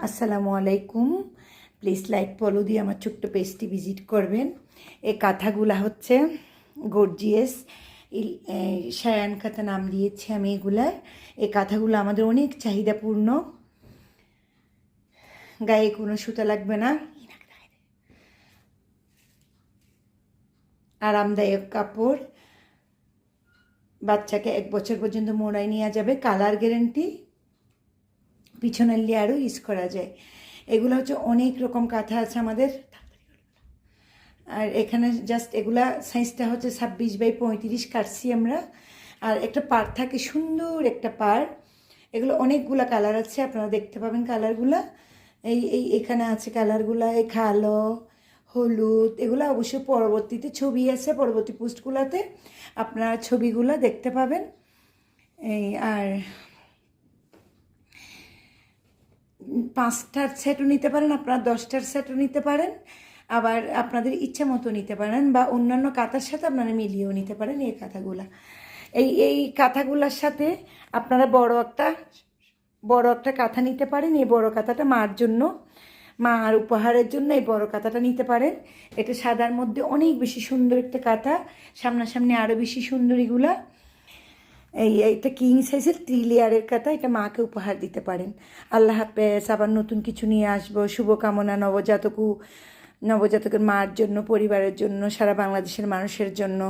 আসসালামু আলাইকুম। Please like follow দিয়ে আমার ছোট্ট পেজটি ভিজিট করবেন। এই কাঁথাগুলা হচ্ছে গর্জিয়াস সায়ান কাঁথা নাম দিয়েছি আমি এগুলার। এই কাঁথাগুলো আমাদের অনেক চাহিদাপূর্ণ, গায়ে কোনো সুতা লাগবে না, আরামদায়ক কাপড়, বাচ্চাকে 1 বছর পর্যন্ত মোড়ায় নেওয়া যাবে, কালার গ্যারেন্টি, পিছনের লেয়ারও ইউজ করা যায়। এগুলো হচ্ছে অনেক রকম কাঁথা আছে আমাদের। আর এখানে জাস্ট এগুলা সাইজটা হচ্ছে 26x35 কাটছি আমরা। আর একটা পার থাকে, সুন্দর একটা পার। এগুলো অনেকগুলা কালার আছে, আপনারা দেখতে পাবেন কালারগুলা। এখানে আছে কালারগুলা, এই কালো, হলুদ। এগুলো অবশ্যই পরবর্তীতে ছবি আছে, পরবর্তী পোস্টগুলোতে আপনারা ছবিগুলো দেখতে পাবেন। আর 5টার সেটও নিতে পারেন, আপনারা 10টার সেটও নিতে পারেন, আবার আপনাদের ইচ্ছা মতো নিতে পারেন, বা অন্যান্য কাঁথার সাথে আপনারা মিলিয়েও নিতে পারেন এই কাঁথাগুলা। এই কাঁথাগুলার সাথে আপনারা বড় একটা কাঁথা নিতে পারেন। এই বড় কাঁথাটা মার জন্য, মার উপহারের জন্য এই বড় কাঁথাটা নিতে পারেন। এটা সাদার মধ্যে অনেক বেশি সুন্দর একটা কাঁথা, সামনাসামনি আরও বেশি সুন্দর এগুলা। এইটা কিং সাইজের 3 লেয়ারের কাঁথা, এটা মাকে উপহার দিতে পারেন। আল্লাহ হাফেজ। আবার নতুন কিছু নিয়ে আসবো। শুভকামনা নবজাতকের মার জন্য, পরিবারের জন্য, সারা বাংলাদেশের মানুষের জন্য।